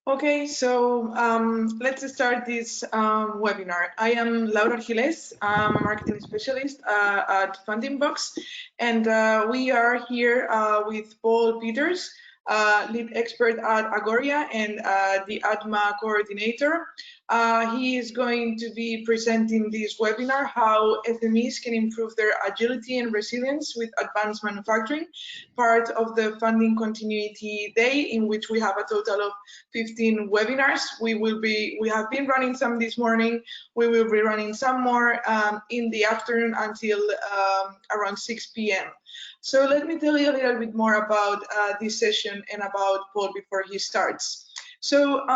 Okay, so let's start this webinar. I am Laura Giles. I'm a marketing specialist at Funding Box, and we are here with Paul Peters, lead expert at Agoria and the ADMA coordinator. He is going to be presenting this webinar, how SMEs can improve their agility and resilience with advanced manufacturing, part of the Funding Continuity Day, in which we have a total of 15 webinars. We have been running some this morning. We will be running some more in the afternoon until around 6 p.m. So let me tell you a little bit more about this session and about Paul before he starts. So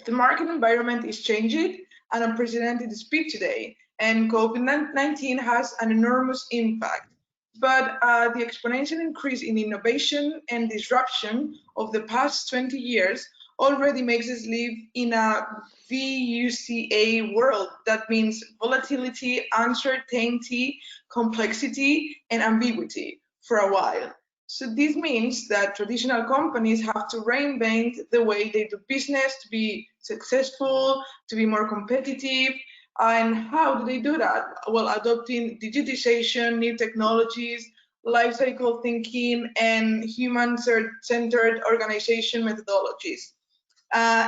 the market environment is changing at an unprecedented speed today, and COVID-19 has an enormous impact. But the exponential increase in innovation and disruption of the past 20 years already makes us live in a VUCA-world. That means volatility, uncertainty, complexity, and ambiguity for a while. So this means that traditional companies have to reinvent the way they do business to be successful, to be more competitive. And how do they do that? Well, adopting digitisation, new technologies, lifecycle thinking, and human-centered organization methodologies.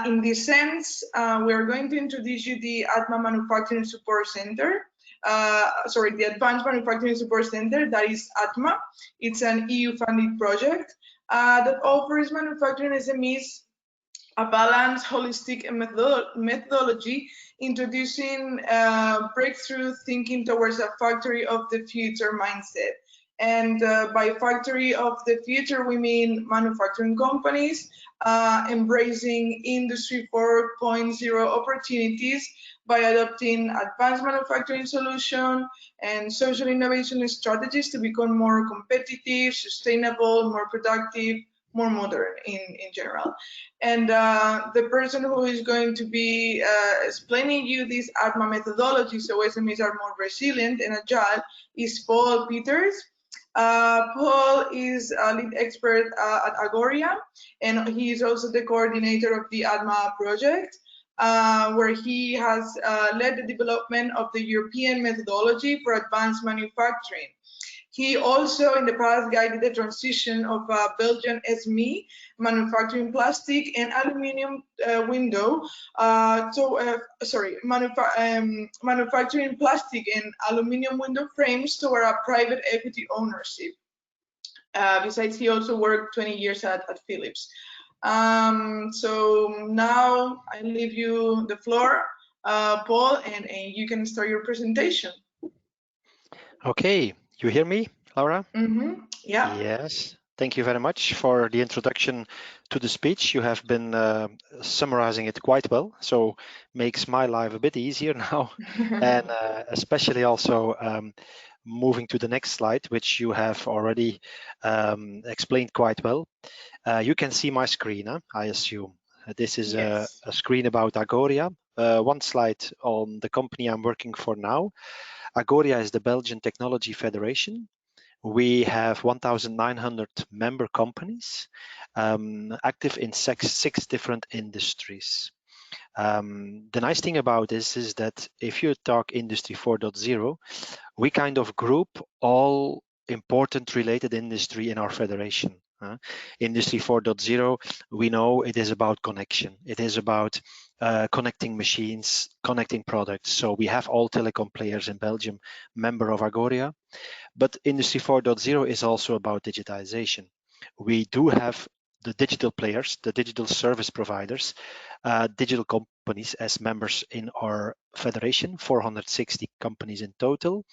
In this sense, we are going to introduce you the ADMA Manufacturing Support Center. The Advanced Manufacturing Support Center, that is ADMA. It's an EU-funded project that offers manufacturing SMEs a balanced, holistic methodology, introducing breakthrough thinking towards a factory of the future mindset. And by factory of the future, we mean manufacturing companies embracing Industry 4.0 opportunities by adopting advanced manufacturing solutions and social innovation strategies to become more competitive, sustainable, more productive, more modern in general. And the person who is going to be explaining you this ADMA methodology so SMEs are more resilient and agile is Paul Peters. Paul is a lead expert at Agoria, and he is also the coordinator of the ADMA project, where he has led the development of the European methodology for advanced manufacturing. He also, in the past, guided the transition of Belgian SME manufacturing plastic and aluminium manufacturing plastic and aluminium window frames toward a private equity ownership. Besides, he also worked 20 years at Philips. So now I leave you the floor, Paul, and you can start your presentation. Okay. You hear me, Laura? Mm-hmm. Yeah. Yes. Thank you very much for the introduction to the speech. You have been summarizing it quite well, so makes my life a bit easier now. And especially also moving to the next slide, which you have already explained quite well. You can see my screen, I assume. This is yes. a screen about Agoria. One slide on the company I'm working for now. Agoria is the Belgian Technology Federation. We have 1,900 member companies active in six different industries. The nice thing about this is that if you talk Industry 4.0, we kind of group all important related industry in our federation. Industry 4.0, we know it is about connection. It is about connecting machines, connecting products. So we have all telecom players in Belgium, member of Agoria. But Industry 4.0 is also about digitization. We do have the digital players, the digital service providers, digital companies as members in our federation, 460 companies in total.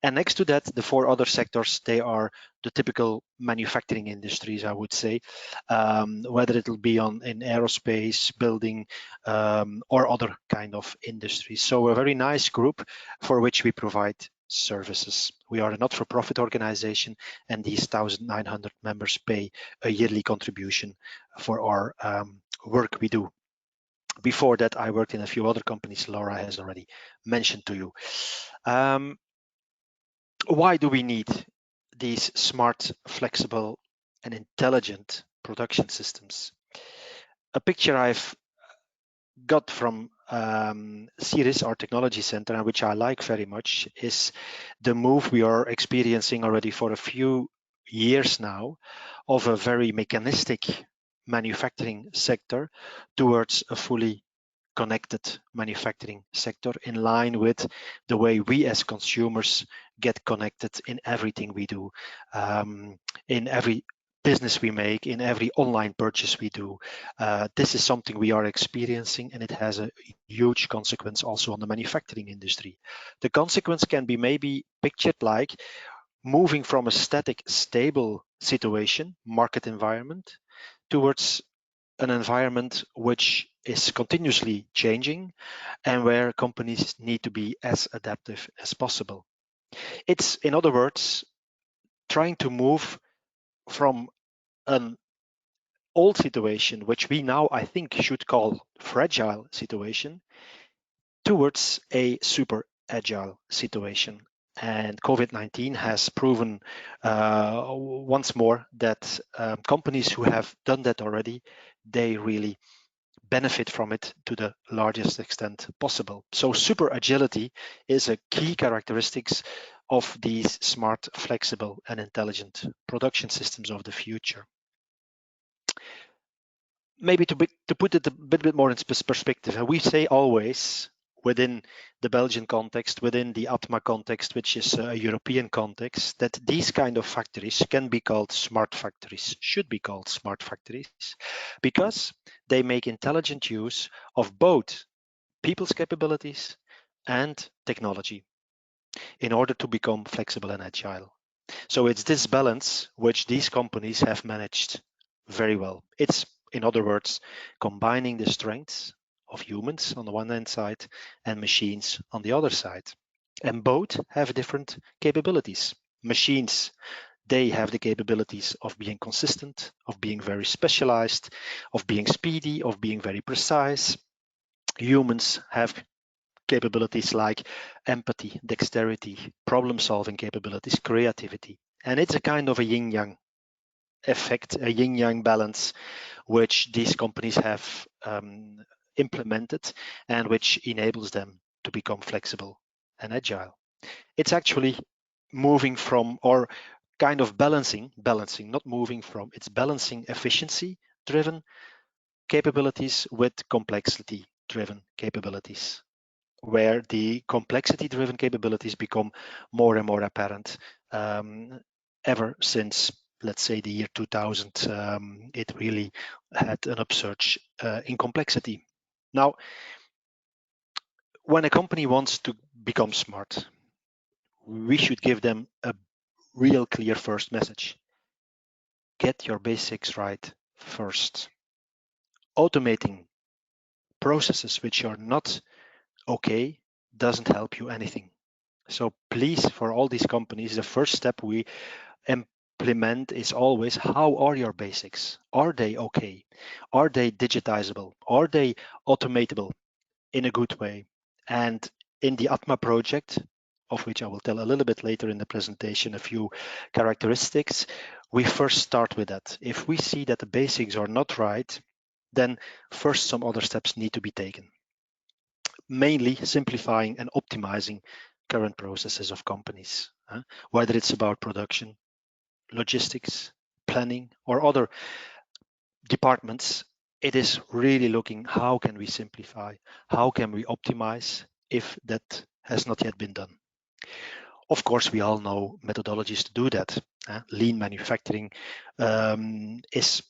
And next to that, the four other sectors, they are the typical manufacturing industries, I would say, whether it'll be in aerospace, building, or other kind of industries. So a very nice group for which we provide services. We are a not-for-profit organization, and these 1,900 members pay a yearly contribution for our work we do. Before that, I worked in a few other companies Laura has already mentioned to you. Why do we need these smart, flexible, and intelligent production systems? a picture I've got from CIRIS, our technology center, and which I like very much, is the move we are experiencing already for a few years now of a very mechanistic manufacturing sector towards a fully connected manufacturing sector, in line with the way we as consumers get connected in everything we do, in every business we make, in every online purchase we do. This is something we are experiencing, and it has a huge consequence also on the manufacturing industry. The consequence can be maybe pictured like moving from a static, stable situation, market environment, towards an environment which is continuously changing and where companies need to be as adaptive as possible. It's, in other words, trying to move from an old situation, which we now, I think, should call fragile situation, towards a super agile situation. And COVID-19 has proven once more that companies who have done that already, they really benefit from it to the largest extent possible. So super agility is a key characteristics of these smart, flexible, and intelligent production systems of the future. Maybe to put it a bit more in perspective, and we say always within the Belgian context, within the ADMA context, which is a European context, that these kind of factories can be called smart factories, should be called smart factories, because they make intelligent use of both people's capabilities and technology in order to become flexible and agile. So it's this balance which these companies have managed very well. It's, in other words, combining the strengths of humans on the one hand side and machines on the other side. And both have different capabilities. Machines, they have the capabilities of being consistent, of being very specialized, of being speedy, of being very precise. Humans have capabilities like empathy, dexterity, problem-solving capabilities, creativity. And it's a kind of a yin-yang effect, a yin-yang balance, which these companies have implemented and which enables them to become flexible and agile. It's actually moving from, or kind of balancing, not moving from, it's balancing efficiency-driven capabilities with complexity-driven capabilities, where the complexity-driven capabilities become more and more apparent ever since, let's say, the year 2000. It really had an upsurge in complexity. Now, when a company wants to become smart, we should give them a real clear first message. Get your basics right first. Automating processes which are not okay doesn't help you anything. So please, for all these companies, the first step we implement is always, how are your basics? Are they okay? Are they digitizable? Are they automatable in a good way? And in the ADMA project, of which I will tell a little bit later in the presentation, a few characteristics, we first start with that. If we see that the basics are not right, then first some other steps need to be taken. Mainly simplifying and optimizing current processes of companies, whether it's about production, logistics, planning, or other departments. It is really looking, how can we simplify, how can we optimize, if that has not yet been done. Of course, we all know methodologies to do that. Lean manufacturing is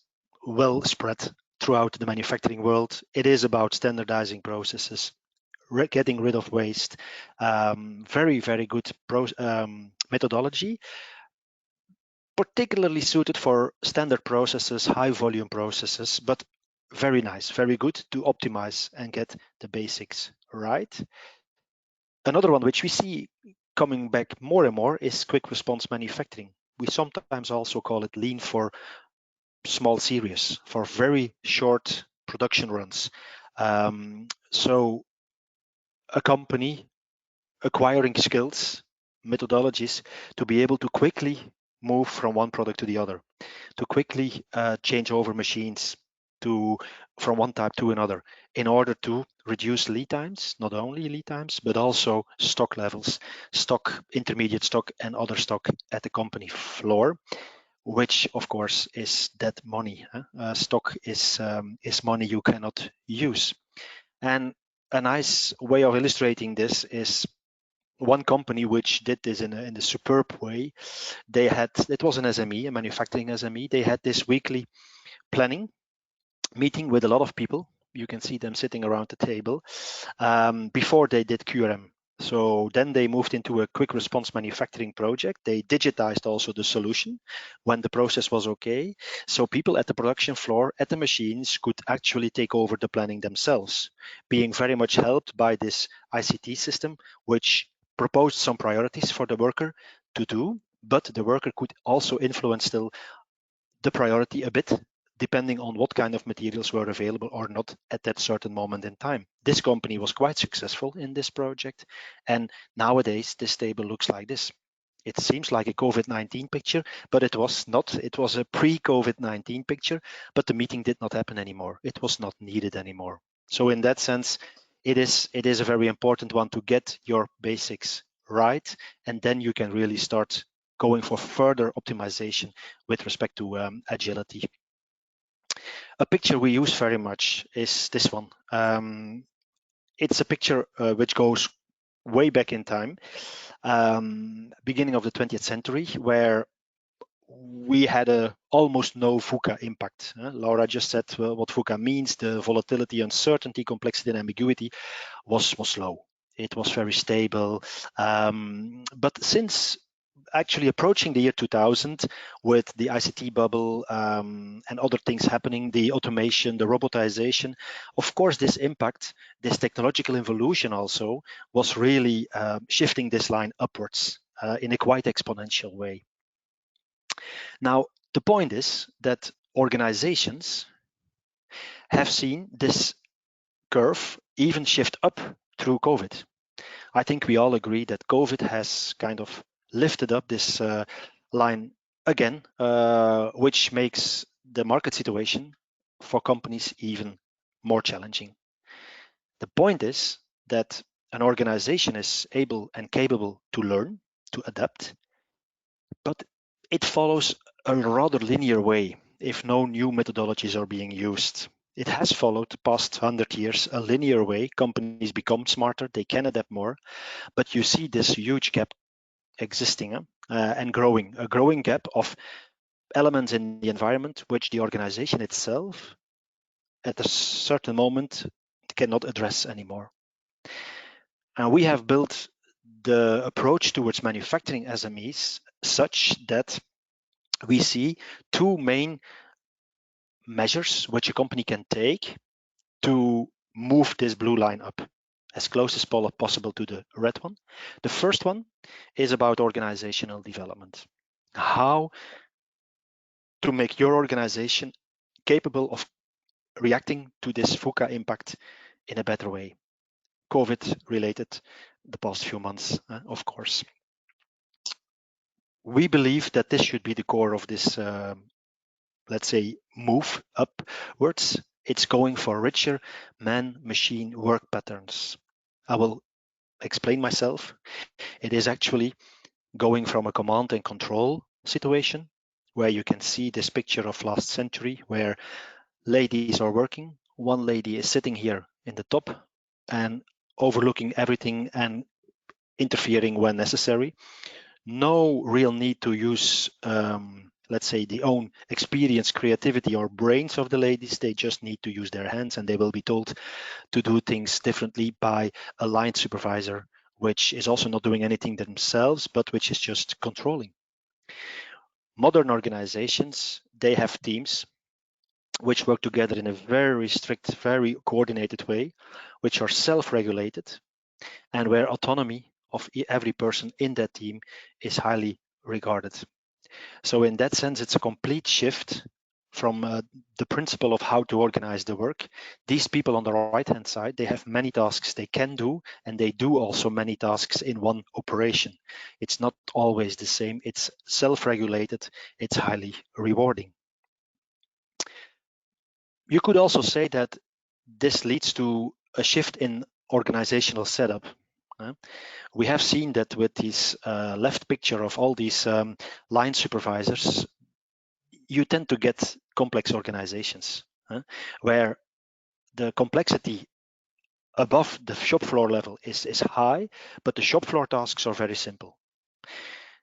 well spread throughout the manufacturing world. It is about standardizing processes, getting rid of waste. Very, very good methodology, particularly suited for standard processes, high volume processes, but very nice, very good to optimize and get the basics right. Another one which we see coming back more and more is quick response manufacturing. We sometimes also call it lean for small series, for very short production runs. So a company acquiring skills, methodologies to be able to quickly move from one product to the other, to quickly change over machines, from one type to another in order to reduce lead times, not only lead times, but also stock levels, stock, intermediate stock and other stock at the company floor, which of course is dead money. Stock is money you cannot use. And a nice way of illustrating this is one company which did this in a superb way. They had, it was an SME, a manufacturing SME. They had this weekly planning meeting with a lot of people. You can see them sitting around the table before they did QRM. So then they moved into a quick response manufacturing project. They digitized also the solution when the process was okay. So people at the production floor, at the machines, could actually take over the planning themselves, being very much helped by this ICT system, which proposed some priorities for the worker to do, but the worker could also influence still the priority a bit, depending on what kind of materials were available or not at that certain moment in time. This company was quite successful in this project, and nowadays this table looks like this. It seems like a COVID-19 picture, but it was not. It was a pre-COVID-19 picture, but the meeting did not happen anymore. It was not needed anymore. So in that sense, it is a very important one to get your basics right, and then you can really start going for further optimization with respect to agility. A picture we use very much is this one. It's a picture which goes way back in time, beginning of the 20th century, where we had almost no VUCA impact. Laura just said what VUCA means. The volatility, uncertainty, complexity, and ambiguity was low. It was very stable. But since actually approaching the year 2000 with the ICT bubble and other things happening, the automation, the robotization, of course, this impact, this technological evolution also was really shifting this line upwards in a quite exponential way. Now, the point is that organizations have seen this curve even shift up through COVID. I think we all agree that COVID has kind of lifted up this line again, which makes the market situation for companies even more challenging. The point is that an organization is able and capable to learn, to adapt, but it follows a rather linear way if no new methodologies are being used. It has followed the past 100 years a linear way. Companies become smarter, they can adapt more, but you see this huge gap existing and growing, a growing gap of elements in the environment which the organization itself at a certain moment cannot address anymore. And we have built the approach towards manufacturing SMEs such that we see two main measures which a company can take to move this blue line up as close as possible to the red one. The first one is about organizational development. How to make your organization capable of reacting to this VUCA impact in a better way. COVID related the past few months, of course. We believe that this should be the core of this, let's say, move upwards. It's going for richer man-machine work patterns. I will explain myself. It is actually going from a command and control situation where you can see this picture of last century where ladies are working. One lady is sitting here in the top and overlooking everything and interfering when necessary. No real need to use, let's say, the own experience, creativity, or brains of the ladies. They just need to use their hands and they will be told to do things differently by a line supervisor, which is also not doing anything themselves, but which is just controlling. Modern organizations, they have teams which work together in a very strict, very coordinated way, which are self-regulated, and where autonomy of every person in that team is highly regarded. So in that sense, it's a complete shift from the principle of how to organize the work. These people on the right-hand side, they have many tasks they can do, and they do also many tasks in one operation. It's not always the same. It's self-regulated. It's highly rewarding. You could also say that this leads to a shift in organizational setup. We have seen that with this left picture of all these line supervisors, you tend to get complex organizations where the complexity above the shop floor level is high, but the shop floor tasks are very simple.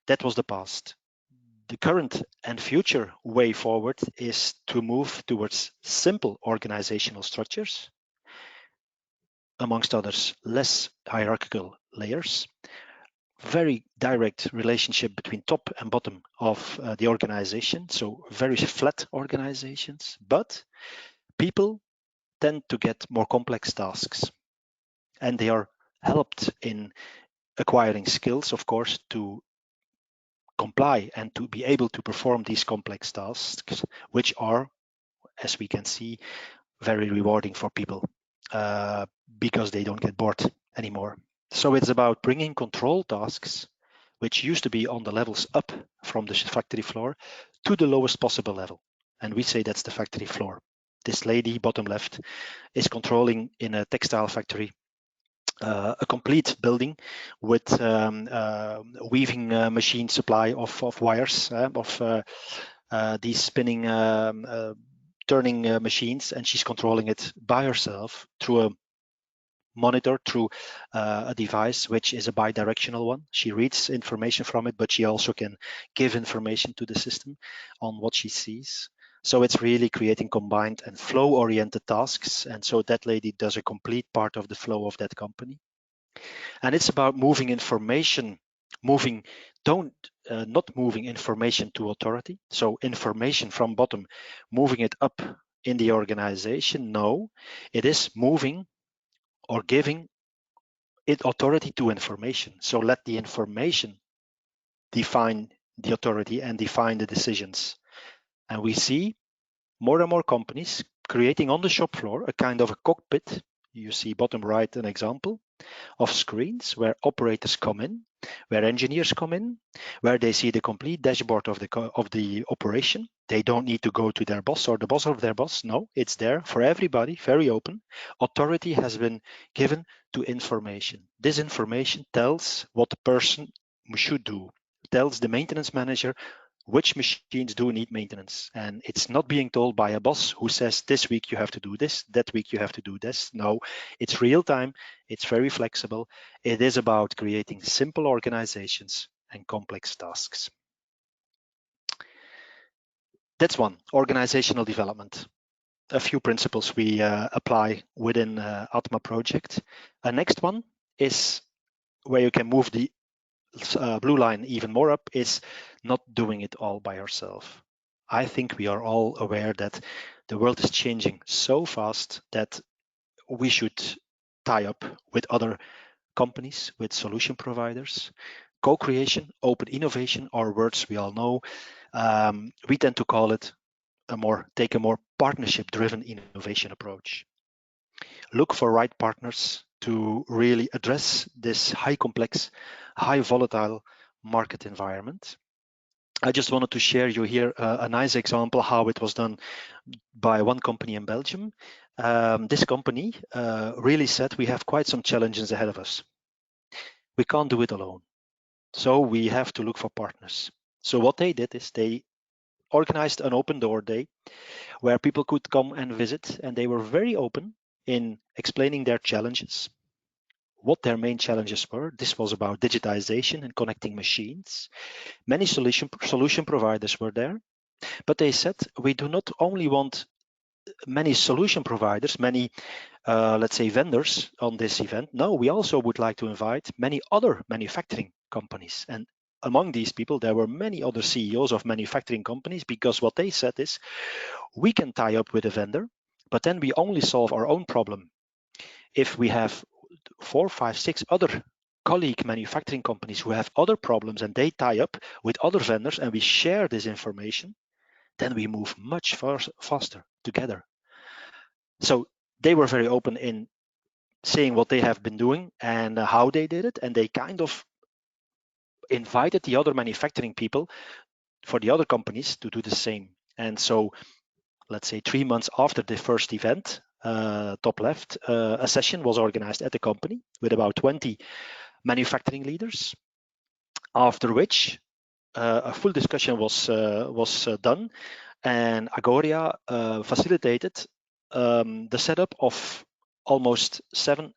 That was the past. The current and future way forward is to move towards simple organizational structures, amongst others, less hierarchical layers, very direct relationship between top and bottom of the organization, so very flat organizations, but people tend to get more complex tasks, and they are helped in acquiring skills, of course, to comply and to be able to perform these complex tasks, which are, as we can see, very rewarding for people because they don't get bored anymore. So it's about bringing control tasks, which used to be on the levels up from the factory floor, to the lowest possible level. And we say that's the factory floor. This lady, bottom left, is controlling in a textile factory a complete building with weaving machine supply of wires, of these spinning turning machines, and she's controlling it by herself through a monitor, through a device which is a bi-directional one. She reads information from it, but she also can give information to the system on what she sees. So it's really creating combined and flow-oriented tasks. And so that lady does a complete part of the flow of that company. And it's about moving information, not moving information to authority. So information from bottom, moving it up in the organization. No, it is moving or giving it authority to information. So let the information define the authority and define the decisions. And we see more and more companies creating on the shop floor a kind of a cockpit. You see bottom right an example of screens where operators come in, where engineers come in, where they see the complete dashboard of the operation. They don't need to go to their boss or the boss of their boss. No, it's there for everybody, very open. Authority has been given to information. This information tells what the person should do, tells the maintenance manager which machines do need maintenance. And it's not being told by a boss who says this week you have to do this, that week you have to do this. No, it's real time, it's very flexible. It is about creating simple organizations and complex tasks. That's one, organizational development. A few principles we apply within ADMA project. A next one is where you can move the blue line even more up, is not doing it all by yourself. I think we are all aware that the world is changing so fast that we should tie up with other companies, with solution providers. Co-creation, open innovation are words we all know. We tend to call it take a more partnership-driven innovation approach. Look for right partners to really address this high complex, high volatile market environment. I just wanted to share you here a nice example how it was done by one company in Belgium. This company really said we have quite some challenges ahead of us. We can't do it alone. So we have to look for partners. So what they did is they organized an open door day where people could come and visit, and they were very open in explaining their challenges, what their main challenges were. This was about digitization and connecting machines. Many solution providers were there, but they said we do not only want many solution providers, many let's say vendors on this event. No, we also would like to invite many other manufacturing companies. And among these people, there were many other CEOs of manufacturing companies, because what they said is we can tie up with a vendor, but then we only solve our own problem. If we have 4, 5, 6 other colleague manufacturing companies who have other problems and they tie up with other vendors and we share this information, then we move much faster together. So they were very open in saying what they have been doing and how they did it, and they kind of invited the other manufacturing people for the other companies to do the same. And so let's say 3 months after the first event, top left, a session was organized at the company with about 20 manufacturing leaders, after which a full discussion was done, and Agoria facilitated the setup of almost 7-8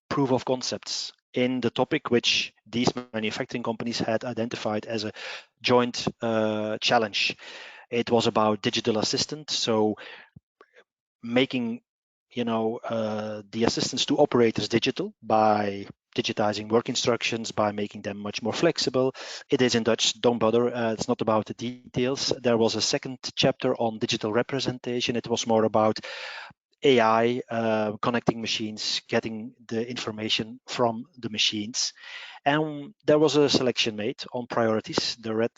proof of concepts in the topic which these manufacturing companies had identified as a joint challenge. It was about digital assistant, so making the assistance to operators digital by digitizing work instructions, by making them much more flexible. It is in Dutch, don't bother, it's not about the details. There was a second chapter on digital representation. It was more about AI, connecting machines, getting the information from the machines. And there was a selection made on priorities, the red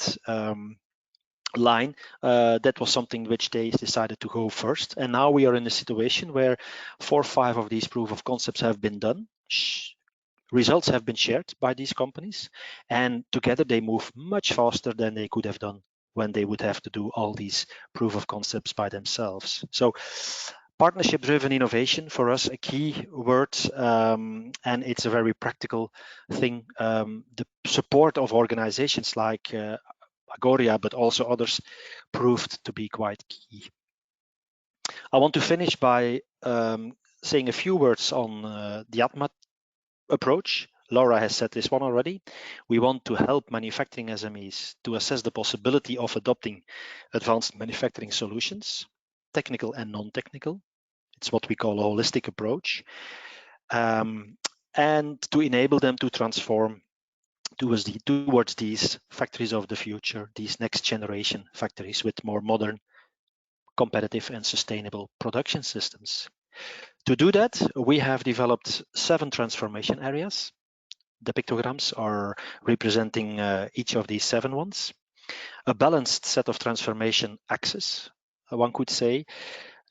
line. That was something which they decided to go first. And now we are in a situation where 4 or 5 of these proof of concepts have been done. Results have been shared by these companies, and together they move much faster than they could have done when they would have to do all these proof of concepts by themselves. So partnership-driven innovation for us, a key word, and it's a very practical thing. The support of organizations like Agoria, but also others, proved to be quite key. I want to finish by saying a few words on the ADMA approach. Laura has said this one already. We want to help manufacturing SMEs to assess the possibility of adopting advanced manufacturing solutions, technical and non-technical. It's what we call a holistic approach, and to enable them to transform towards these factories of the future, these next generation factories with more modern, competitive and sustainable production systems. To do that, we have developed 7 transformation areas. The pictograms are representing each of these 7 ones. A balanced set of transformation axes, one could say.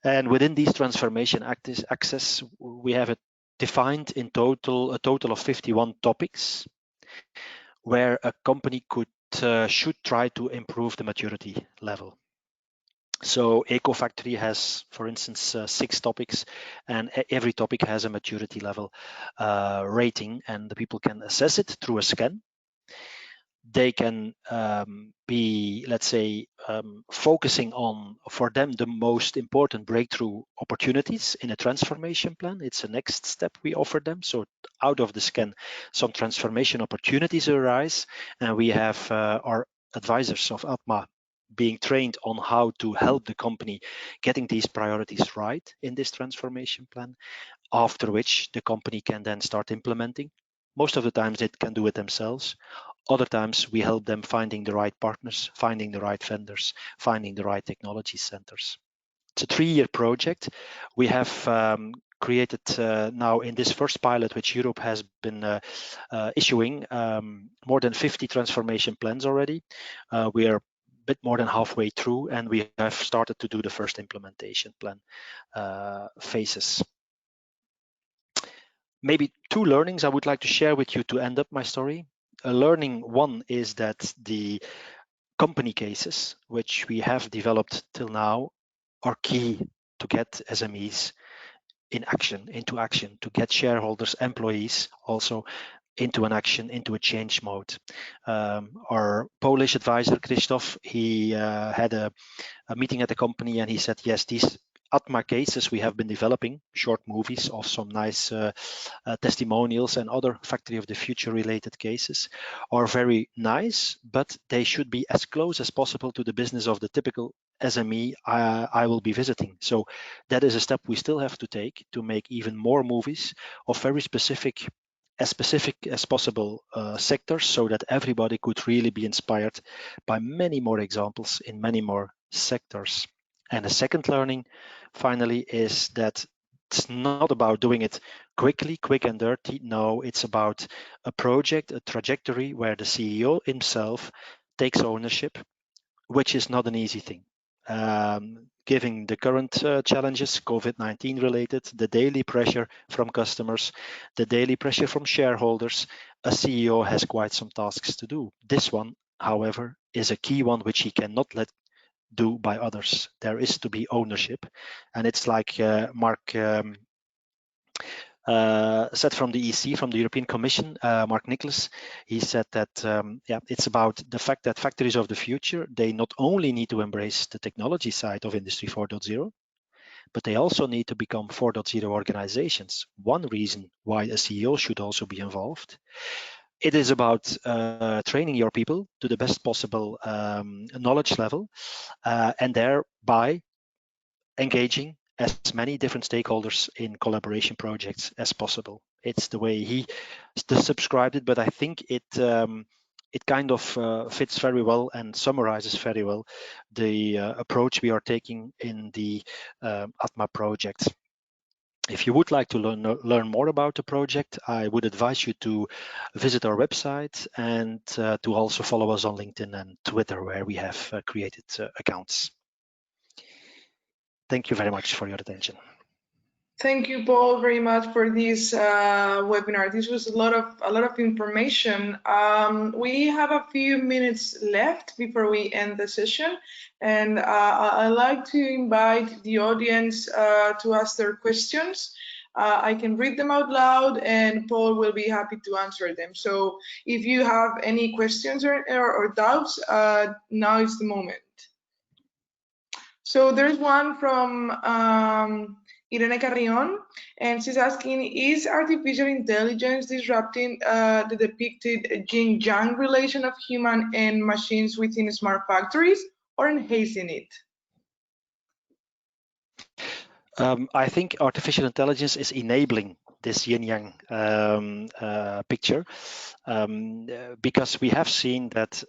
And within these transformation axes, we have it defined in a total of 51 topics, where a company should try to improve the maturity level. So EcoFactory has, for instance, 6 topics, and every topic has a maturity level rating, and the people can assess it through a scan. They can be, let's say, focusing on, for them, the most important breakthrough opportunities in a transformation plan. It's a next step we offer them. So out of the scan, some transformation opportunities arise, and we have our advisors of ADMA being trained on how to help the company getting these priorities right in this transformation plan, after which the company can then start implementing. Most of the times it can do it themselves. Other times we help them finding the right partners, finding the right vendors, finding the right technology centers. It's a 3-year project. We have created now in this first pilot, which Europe has been issuing, more than 50 transformation plans already. We are a bit more than halfway through, and we have started to do the first implementation plan phases. Maybe 2 learnings I would like to share with you to end up my story. Learning 1 is that the company cases which we have developed till now are key to get SMEs into action, to get shareholders, employees also into an action, into a change mode. Our Polish advisor, Christoph, he had a meeting at the company, and he said, yes, these ADMA cases we have been developing, short movies of some nice testimonials and other factory of the future related cases, are very nice, but they should be as close as possible to the business of the typical SME I will be visiting. So that is a step we still have to take to make even more movies of very specific as possible sectors, so that everybody could really be inspired by many more examples in many more sectors. And the second learning, finally, is that it's not about doing it quickly, quick and dirty. No, it's about a project, a trajectory where the CEO himself takes ownership, which is not an easy thing. Given the current challenges, COVID-19 related, the daily pressure from customers, the daily pressure from shareholders, a CEO has quite some tasks to do. This one, however, is a key one which he cannot let do by others. There is to be ownership, and it's like Mark said from the EC, from the European Commission, Mark Nicholas, he said that it's about the fact that factories of the future, they not only need to embrace the technology side of Industry 4.0, but they also need to become 4.0 organizations. One reason why a CEO should also be involved. It is about training your people to the best possible knowledge level, and thereby engaging as many different stakeholders in collaboration projects as possible. It's the way he subscribed it, but I think it kind of fits very well and summarizes very well the approach we are taking in the ADMA project. If you would like to learn more about the project, I would advise you to visit our website and to also follow us on LinkedIn and Twitter, where we have created accounts. Thank you very much for your attention. Thank you, Paul, very much for this webinar. This was a lot of information. We have a few minutes left before we end the session, and I'd like to invite the audience to ask their questions. I can read them out loud, and Paul will be happy to answer them. So if you have any questions or doubts, now is the moment. So there's one from Irene Carrion, and she's asking, is artificial intelligence disrupting the depicted yin-yang relation of human and machines within smart factories, or enhancing it? I think artificial intelligence is enabling this yin-yang picture, because we have seen that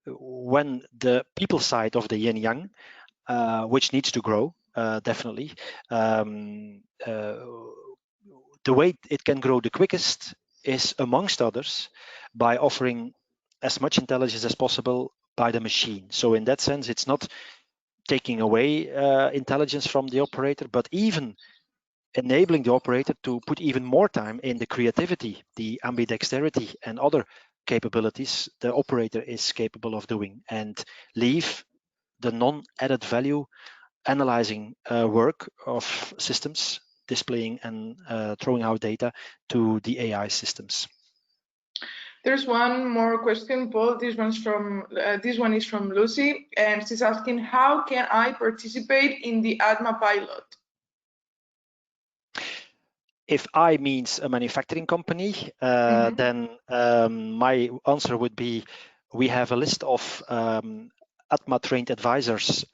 when the people side of the yin-yang, which needs to grow, definitely, the way it can grow the quickest is, amongst others, by offering as much intelligence as possible by the machine. So in that sense, it's not taking away intelligence from the operator, but even enabling the operator to put even more time in the creativity, the ambidexterity, and other capabilities the operator is capable of doing, and leave the non-added value analyzing work of systems, displaying and throwing out data to the AI systems. There's one more question, Paul. This one is from Lucy, and she's asking, how can I participate in the ADMA pilot? If I means a manufacturing company, then my answer would be, we have a list of ADMA trained advisors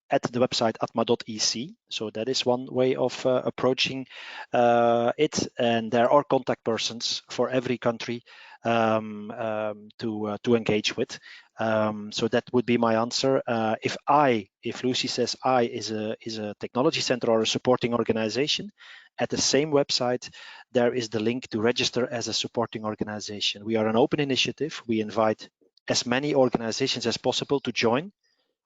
at the website atma.ec. So that is one way of approaching it. And there are contact persons for every country to engage with. So that would be my answer. If Lucy says I is a technology center or a supporting organization, at the same website, there is the link to register as a supporting organization. We are an open initiative. We invite as many organizations as possible to join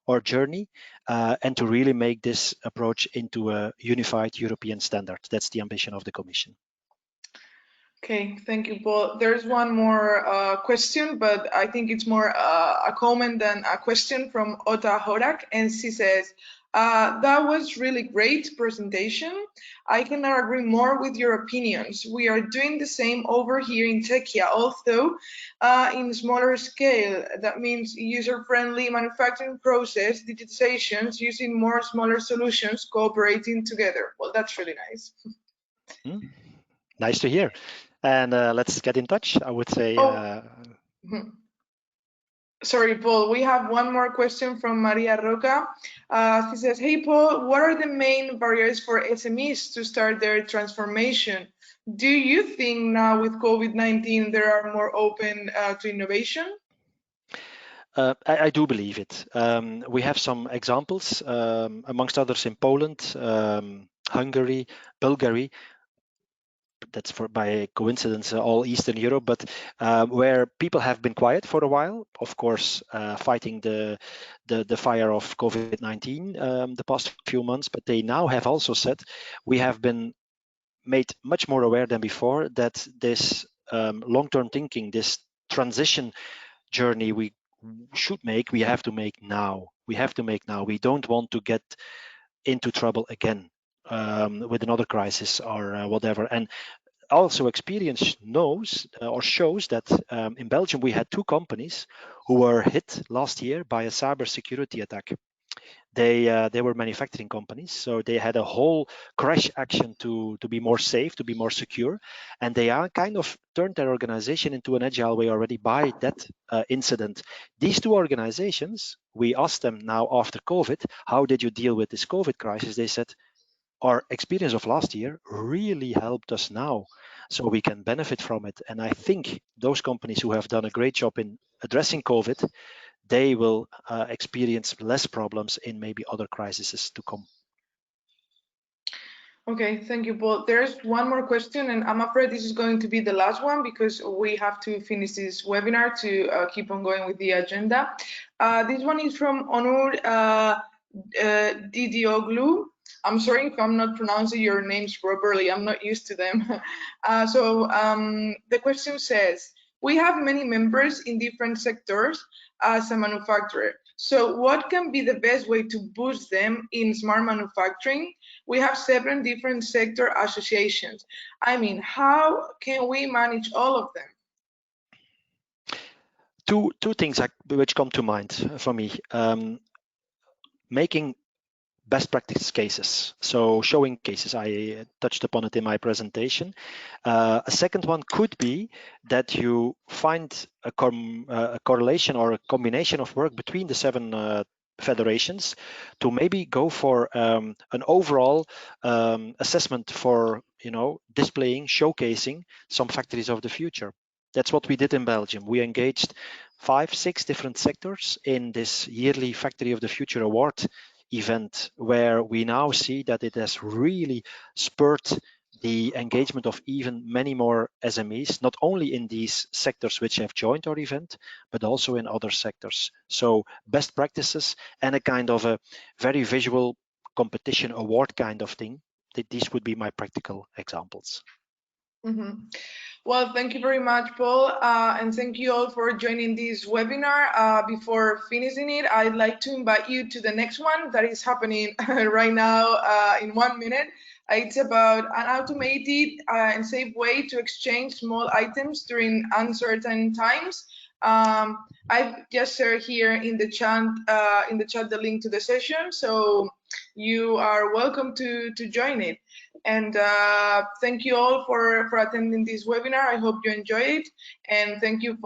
our journey and to really make this approach into a unified European standard. That's the ambition of the Commission. Okay, thank you, Paul. There's one more question, but I think it's more a comment than a question, from Ota Horak, and she says, that was really great presentation. I cannot agree more with your opinions. We are doing the same over here in Czechia, although in smaller scale. That means user-friendly manufacturing process, digitizations, using more smaller solutions, cooperating together. Well, that's really nice. Nice to hear. And let's get in touch, I would say. Sorry, Paul, we have one more question from Maria Roca. She says, hey, Paul, what are the main barriers for SMEs to start their transformation? Do you think now with COVID-19 they are more open to innovation? I do believe it. We have some examples, amongst others in Poland, Hungary, Bulgaria. That's by coincidence all Eastern Europe, but where people have been quiet for a while, of course, fighting the fire of COVID-19 the past few months, but they now have also said, we have been made much more aware than before that this long-term thinking, this transition journey we should make, we have to make now. We have to make now. We don't want to get into trouble again with another crisis or whatever. And also experience knows or shows that in Belgium we had 2 companies who were hit last year by a cybersecurity attack. They were manufacturing companies, so they had a whole crash action to be more safe, to be more secure, and they are kind of turned their organization into an agile way already by that incident. These 2 organizations, we asked them now after COVID, how did you deal with this COVID crisis? They said, our experience of last year really helped us now, so we can benefit from it. And I think those companies who have done a great job in addressing COVID, they will experience less problems in maybe other crises to come. Okay, thank you, Paul. There's one more question, and I'm afraid this is going to be the last one because we have to finish this webinar to keep on going with the agenda. This one is from Onur Didioglu. I'm sorry if I'm not pronouncing your names properly. I'm not used to them. The question says, we have many members in different sectors as a manufacturer. So what can be the best way to boost them in smart manufacturing? We have 7 different sector associations. I mean, how can we manage all of them? Two things which come to mind for me. Making best practice cases, so showing cases. I touched upon it in my presentation. A second one could be that you find a correlation or a combination of work between the 7 federations to maybe go for an overall assessment for, displaying, showcasing some factories of the future. That's what we did in Belgium. We engaged 5-6 different sectors in this yearly Factory of the Future Award event, where we now see that it has really spurred the engagement of even many more SMEs, not only in these sectors which have joined our event, but also in other sectors. So best practices and a kind of a very visual competition award kind of thing. These would be my practical examples. Mm-hmm. Well, thank you very much, Paul, and thank you all for joining this webinar. Before finishing it, I'd like to invite you to the next one that is happening right now in 1 minute. It's about an automated and safe way to exchange small items during uncertain times. I've just shared here in the chat the link to the session, so you are welcome to join it. And thank you all for attending this webinar. I hope you enjoy it, and thank you,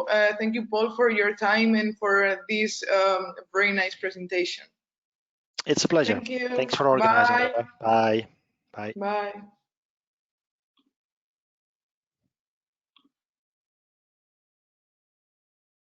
Paul, for your time and for this very nice presentation. It's a pleasure. Thank you. Thanks for organizing. Bye. Bye. Bye. Bye.